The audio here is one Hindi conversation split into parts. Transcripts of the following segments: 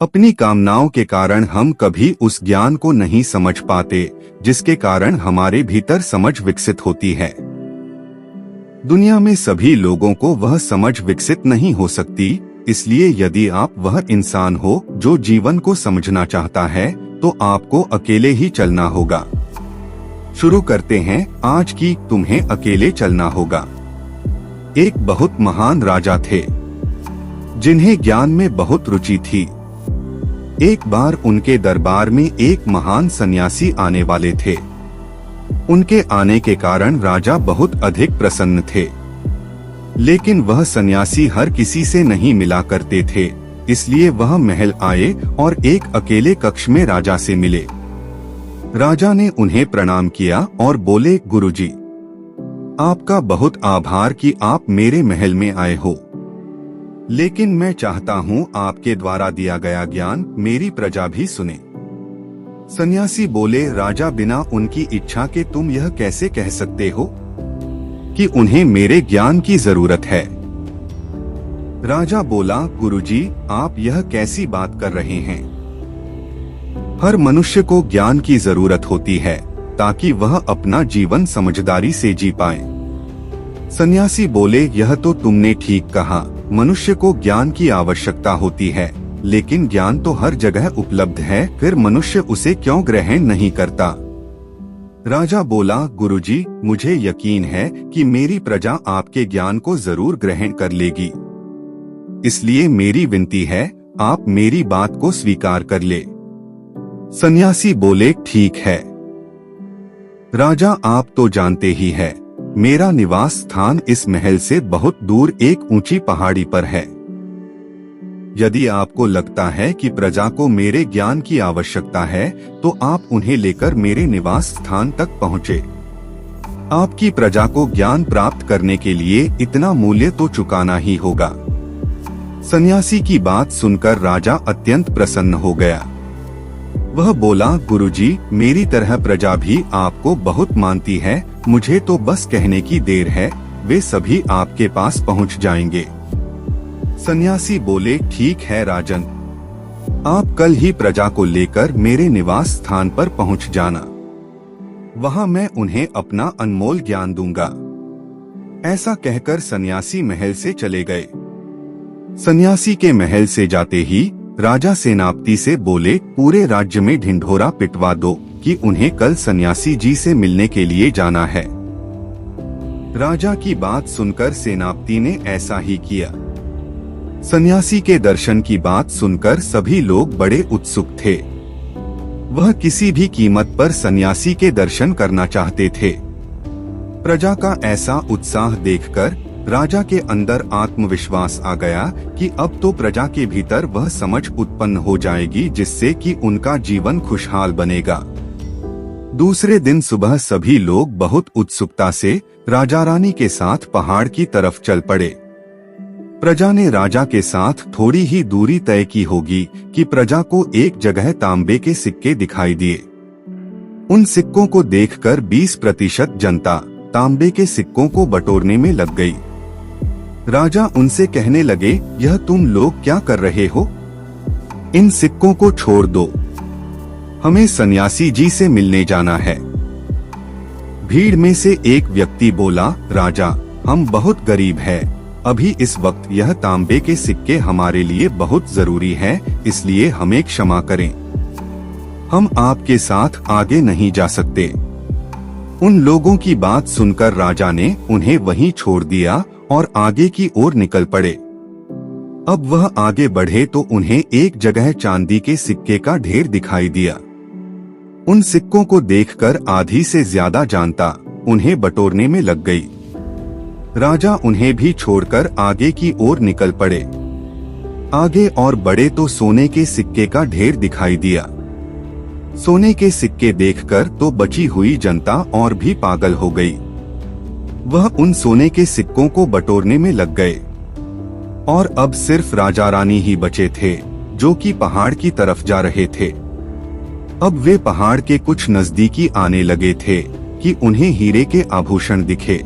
अपनी कामनाओं के कारण हम कभी उस ज्ञान को नहीं समझ पाते जिसके कारण हमारे भीतर समझ विकसित होती है। दुनिया में सभी लोगों को वह समझ विकसित नहीं हो सकती, इसलिए यदि आप वह इंसान हो जो जीवन को समझना चाहता है तो आपको अकेले ही चलना होगा। शुरू करते हैं आज की तुम्हें अकेले चलना होगा। एक बहुत महान राजा थे जिन्हें ज्ञान में बहुत रुचि थी। एक बार उनके दरबार में एक महान सन्यासी आने वाले थे। उनके आने के कारण राजा बहुत अधिक प्रसन्न थे, लेकिन वह सन्यासी हर किसी से नहीं मिला करते थे, इसलिए वह महल आए और एक अकेले कक्ष में राजा से मिले। राजा ने उन्हें प्रणाम किया और बोले, गुरुजी, आपका बहुत आभार कि आप मेरे महल में आए हो, लेकिन मैं चाहता हूँ आपके द्वारा दिया गया ज्ञान मेरी प्रजा भी सुने। सन्यासी बोले, राजा, बिना उनकी इच्छा के तुम यह कैसे कह सकते हो कि उन्हें मेरे ज्ञान की जरूरत है। राजा बोला, गुरुजी, आप यह कैसी बात कर रहे हैं। हर मनुष्य को ज्ञान की जरूरत होती है ताकि वह अपना जीवन समझदारी से जी पाए। सन्यासी बोले, यह तो तुमने ठीक कहा, मनुष्य को ज्ञान की आवश्यकता होती है, लेकिन ज्ञान तो हर जगह उपलब्ध है, फिर मनुष्य उसे क्यों ग्रहण नहीं करता। राजा बोला, गुरुजी, मुझे यकीन है कि मेरी प्रजा आपके ज्ञान को जरूर ग्रहण कर लेगी, इसलिए मेरी विनती है आप मेरी बात को स्वीकार कर ले। सन्यासी बोले, ठीक है राजा, आप तो जानते ही है मेरा निवास स्थान इस महल से बहुत दूर एक ऊंची पहाड़ी पर है। यदि आपको लगता है कि प्रजा को मेरे ज्ञान की आवश्यकता है तो आप उन्हें लेकर मेरे निवास स्थान तक पहुँचे। आपकी प्रजा को ज्ञान प्राप्त करने के लिए इतना मूल्य तो चुकाना ही होगा। सन्यासी की बात सुनकर राजा अत्यंत प्रसन्न हो गया। वह बोला, गुरुजी, मेरी तरह प्रजा भी आपको बहुत मानती है, मुझे तो बस कहने की देर है, वे सभी आपके पास पहुंच जाएंगे। सन्यासी बोले, ठीक है राजन, आप कल ही प्रजा को लेकर मेरे निवास स्थान पर पहुंच जाना, वहां मैं उन्हें अपना अनमोल ज्ञान दूंगा। ऐसा कहकर सन्यासी महल से चले गए। सन्यासी के महल से जाते ही राजा सेनापति से बोले, पूरे राज्य में ढिंढोरा पिटवा दो कि उन्हें कल सन्यासी जी से मिलने के लिए जाना है। राजा की बात सुनकर सेनापति ने ऐसा ही किया। सन्यासी के दर्शन की बात सुनकर सभी लोग बड़े उत्सुक थे। वह किसी भी कीमत पर सन्यासी के दर्शन करना चाहते थे। प्रजा का ऐसा उत्साह देखकर राजा के अंदर आत्मविश्वास आ गया कि अब तो प्रजा के भीतर वह समझ उत्पन्न हो जाएगी जिससे कि उनका जीवन खुशहाल बनेगा। दूसरे दिन सुबह सभी लोग बहुत उत्सुकता से राजा रानी के साथ पहाड़ की तरफ चल पड़े। प्रजा ने राजा के साथ थोड़ी ही दूरी तय की होगी कि प्रजा को एक जगह तांबे के सिक्के दिखाई दिए। उन सिक्कों को देखकर 20% जनता तांबे के सिक्कों को बटोरने में लग गई। राजा उनसे कहने लगे, यह तुम लोग क्या कर रहे हो? इन सिक्कों को छोड़ दो, हमें सन्यासी जी से मिलने जाना है। भीड़ में से एक व्यक्ति बोला, राजा, हम बहुत गरीब हैं, अभी इस वक्त यह तांबे के सिक्के हमारे लिए बहुत जरूरी है, इसलिए हमें क्षमा करें, हम आपके साथ आगे नहीं जा सकते। उन लोगों की बात सुनकर राजा ने उन्हें वहीं छोड़ दिया और आगे की ओर निकल पड़े। अब वह आगे बढ़े तो उन्हें एक जगह चांदी के सिक्के का ढेर दिखाई दिया। उन सिक्कों को देखकर आधी से ज्यादा जनता उन्हें बटोरने में लग गई। राजा उन्हें भी छोड़कर आगे की ओर निकल पड़े। आगे और बढ़े तो सोने के सिक्के का ढेर दिखाई दिया। सोने के सिक्के देखकर तो बची हुई जनता और भी पागल हो गई। वह उन सोने के सिक्कों को बटोरने में लग गए और अब सिर्फ राजा रानी ही बचे थे जो कि पहाड़ की तरफ जा रहे थे। अब वे पहाड़ के कुछ नजदीकी आने लगे थे कि उन्हें हीरे के आभूषण दिखे।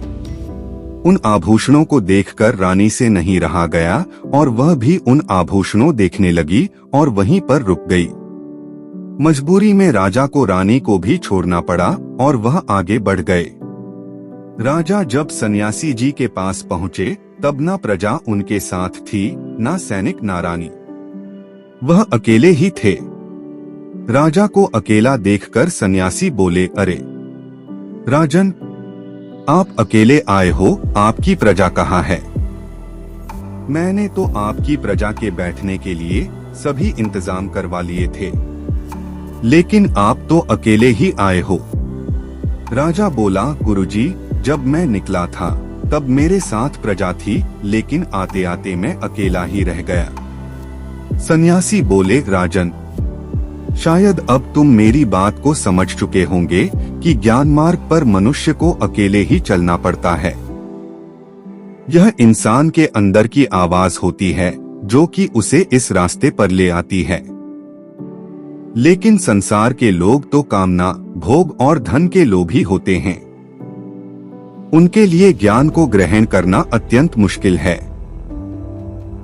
उन आभूषणों को देखकर रानी से नहीं रहा गया और वह भी उन आभूषणों देखने लगी और वहीं पर रुक गई। मजबूरी में राजा को रानी को भी छोड़ना पड़ा और वह आगे बढ़ गए। राजा जब सन्यासी जी के पास पहुँचे तब न प्रजा उनके साथ थी, न सैनिक न रानी, वह अकेले ही थे। राजा को अकेला देखकर सन्यासी बोले, अरे राजन, आप अकेले आए हो, आपकी प्रजा कहाँ है? मैंने तो आपकी प्रजा के बैठने के लिए सभी इंतजाम करवा लिए थे, लेकिन आप तो अकेले ही आए हो। राजा बोला, गुरुजी, जब मैं निकला था तब मेरे साथ प्रजा थी, लेकिन आते आते मैं अकेला ही रह गया। सन्यासी बोले, राजन, शायद अब तुम मेरी बात को समझ चुके होंगे कि ज्ञान मार्ग पर मनुष्य को अकेले ही चलना पड़ता है। यह इंसान के अंदर की आवाज होती है जो कि उसे इस रास्ते पर ले आती है। लेकिन संसार के लोग तो कामना, भोग और धन के लोभी होते हैं। उनके लिए ज्ञान को ग्रहण करना अत्यंत मुश्किल है।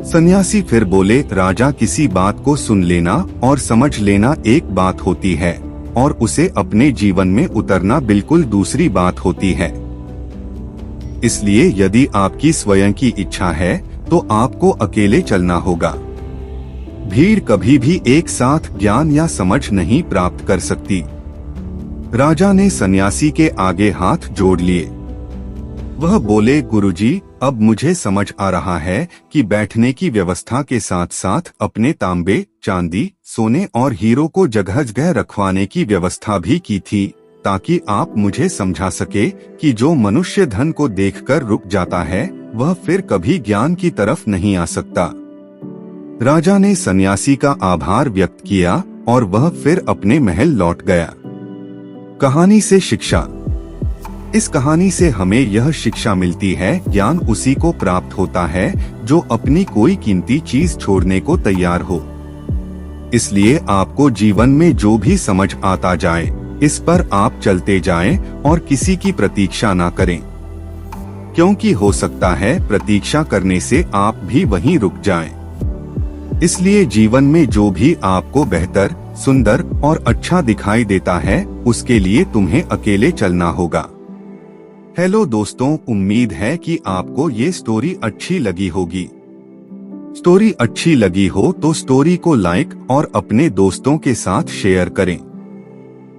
सन्यासी फिर बोले, राजा, किसी बात को सुन लेना और समझ लेना एक बात होती है और उसे अपने जीवन में उतरना बिल्कुल दूसरी बात होती है। इसलिए यदि आपकी स्वयं की इच्छा है तो आपको अकेले चलना होगा। भीड़ कभी भी एक साथ ज्ञान या समझ नहीं प्राप्त कर सकती। राजा ने सन्यासी के आगे हाथ जोड़ लिए। वह बोले, गुरुजी, अब मुझे समझ आ रहा है कि बैठने की व्यवस्था के साथ साथ अपने तांबे, चांदी, सोने और हीरो को जगह जगह रखवाने की व्यवस्था भी की थी, ताकि आप मुझे समझा सके कि जो मनुष्य धन को देखकर रुक जाता है वह फिर कभी ज्ञान की तरफ नहीं आ सकता। राजा ने सन्यासी का आभार व्यक्त किया और वह फिर अपने महल लौट गया। कहानी से शिक्षा। इस कहानी से हमें यह शिक्षा मिलती है, ज्ञान उसी को प्राप्त होता है जो अपनी कोई कीमती चीज छोड़ने को तैयार हो। इसलिए आपको जीवन में जो भी समझ आता जाए, इस पर आप चलते जाएं और किसी की प्रतीक्षा ना करें, क्योंकि हो सकता है प्रतीक्षा करने से आप भी वहीं रुक जाएं। इसलिए जीवन में जो भी आपको बेहतर, सुंदर और अच्छा दिखाई देता है, उसके लिए तुम्हें अकेले चलना होगा। हेलो दोस्तों, उम्मीद है कि आपको ये स्टोरी अच्छी लगी होगी। स्टोरी अच्छी लगी हो तो स्टोरी को लाइक और अपने दोस्तों के साथ शेयर करें।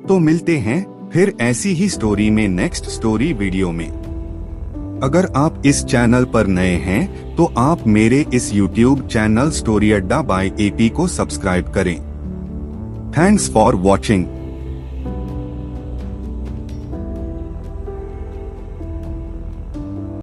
तो मिलते हैं फिर ऐसी ही स्टोरी में नेक्स्ट स्टोरी वीडियो में। अगर आप इस चैनल पर नए हैं तो आप मेरे इस YouTube चैनल स्टोरी अड्डा बाय AP को सब्सक्राइब करें। Thanks for watching.